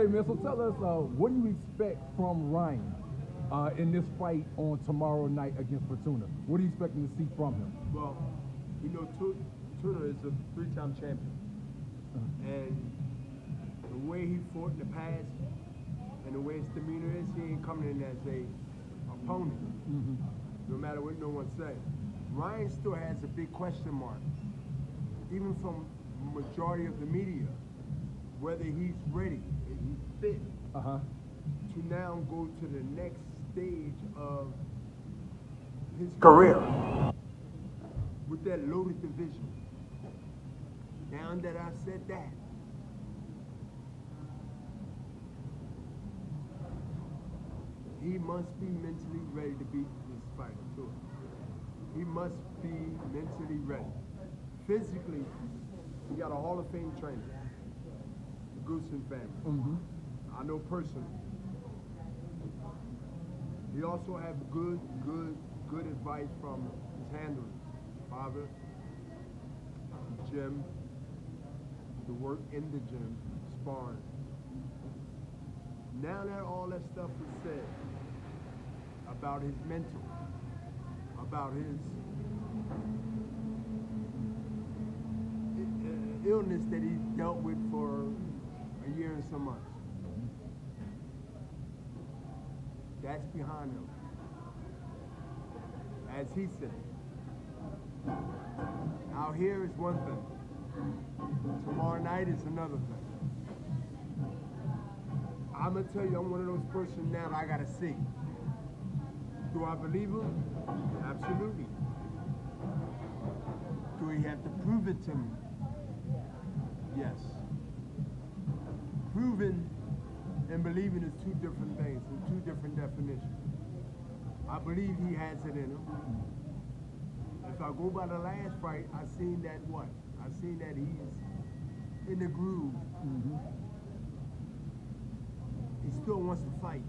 right, man. So tell us, what do you expect from Ryan in this fight on tomorrow night against Fortuna? What are you expecting to see from him? Well, you know, Fortuna is a three-time champion. And the way he fought in the past and the way his demeanor is, he ain't coming in as a opponent. No matter what no one says. Ryan still has a big question mark, even from the majority of the media, whether he's ready and he's fit to now go to the next stage of his career with that loaded division. Now that I've said that, he must be mentally ready to beat this fighter too. He must be mentally ready. Physically, he got a Hall of Fame trainer, the Goosen family. I know personally. He also have good advice from his handler, father, gym, the work in the gym, sparring. Now that all that stuff is said about his mental, about his illness that he dealt with for a year and some months, that's behind him. As he said, out here is one thing. Tomorrow night is another thing. I'm gonna tell you, I'm one of those persons now that I gotta see. Do I believe him? Absolutely. Do he have to prove it to me? Yes. Proving and believing is two different things and two different definitions. I believe he has it in him. If I go by the last fight, I seen that what? I seen that he's in the groove. He still wants to fight.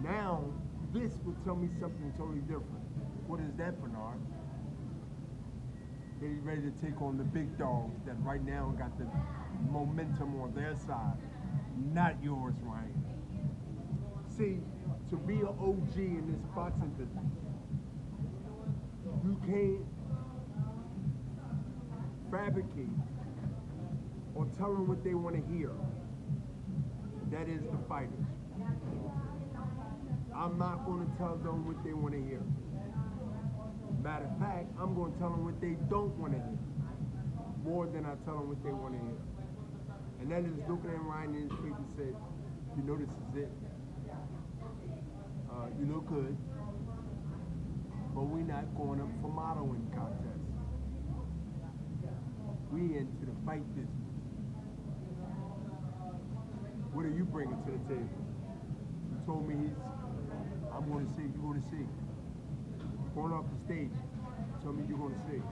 Now, this will tell me something totally different. What is that, Bernard? That he's ready to take on the big dogs that right now got the momentum on their side. Not yours, Ryan. See, to be an OG in this boxing business, you can't fabricate or tell them what they want to hear. That is the fighters. I'm not going to tell them what they want to hear. Matter of fact, I'm going to tell them what they don't want to hear, more than I tell them what they want to hear. And that is looking at Ryan in his face and said, you know this is it. You look good, but we're not going up for modeling contests. We into the fight business. What are you bringing to the table? You told me I'm going to see, you're going to see. Going off the stage, told me you're going to see.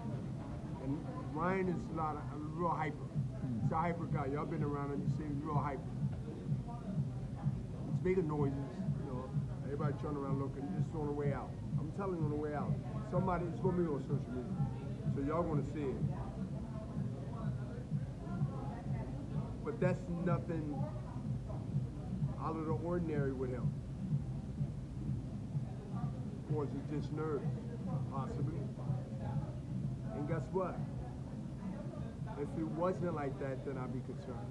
And Ryan is a real hyper. He's a hyper guy. Y'all been around him, you see he's real hyper. He's making noises, you know. Everybody turning around looking, just on the way out. I'm telling you on the way out. Somebody, it's going to be on social media. So y'all going to see it. But that's nothing out of the ordinary with him. Or is it just nerves? Possibly. And guess what? If it wasn't like that, then I'd be concerned.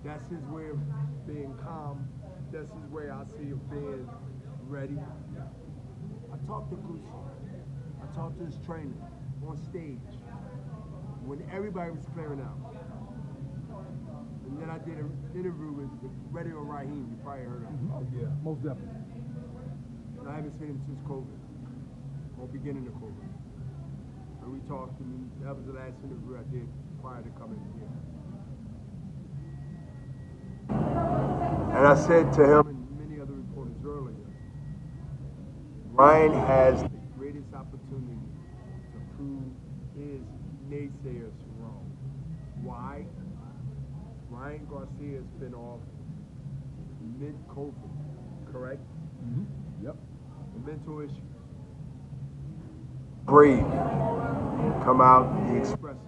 That's his way of being calm. That's his way I see of being ready. I talked to Goose. I talked to his trainer on stage when everybody was clearing out. And then I did an interview with Radio Raheem. You probably heard of him. Oh yeah, most definitely. And I haven't seen him since COVID, or beginning of COVID. And we talked, and that was the last interview I did prior to coming here. And I said to him and many other reporters earlier, Ryan has the greatest opportunity to prove his naysayers wrong. Why? Ryan Garcia has been off mid-COVID, correct? Yep. The mental issue. Brave. Come out, he expressed it.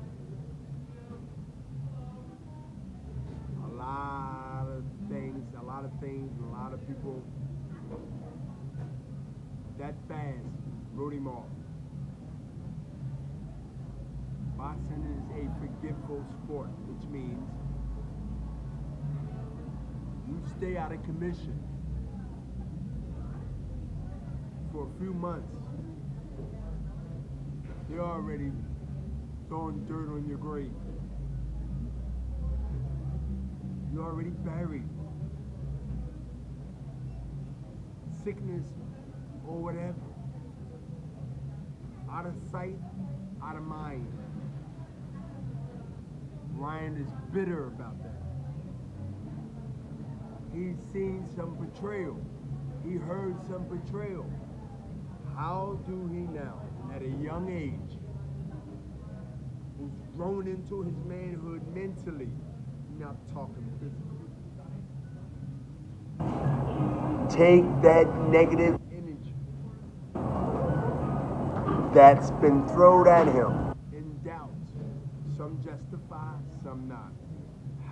things, and a lot of people that fast wrote him off. Boxing is a forgetful sport, which means you stay out of commission for a few months. They're already throwing dirt on your grave. You're already buried. Sickness or whatever. Out of sight, out of mind. Ryan is bitter about that. He's seen some betrayal. He heard some betrayal. How do he now, at a young age, who's grown into his manhood mentally, not talking physically, take that negative energy that's been thrown at him in doubt, some justify, some not.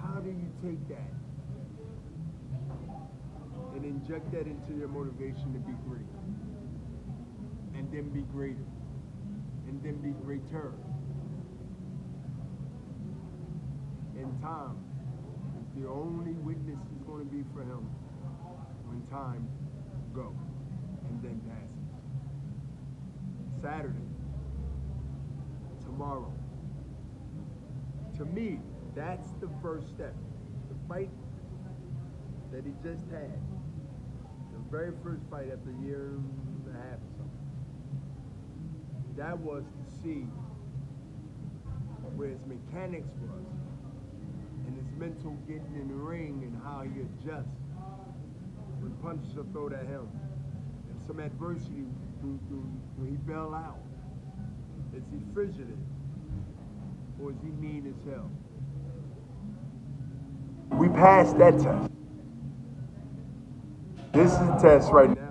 How do you take that and inject that into your motivation to be great, and then be greater, and then be greater? And time is the only witness is going to be for him when time goes and then passes. Saturday, tomorrow. To me, that's the first step. The fight that he just had, the very first fight after a year and a half or something, that was to see where his mechanics was and his mental getting in the ring and how he adjusts when punches are thrown at him. If some adversity, do he bail out? Is he frigid? Or is he mean as hell? We passed that test. This is a test right now.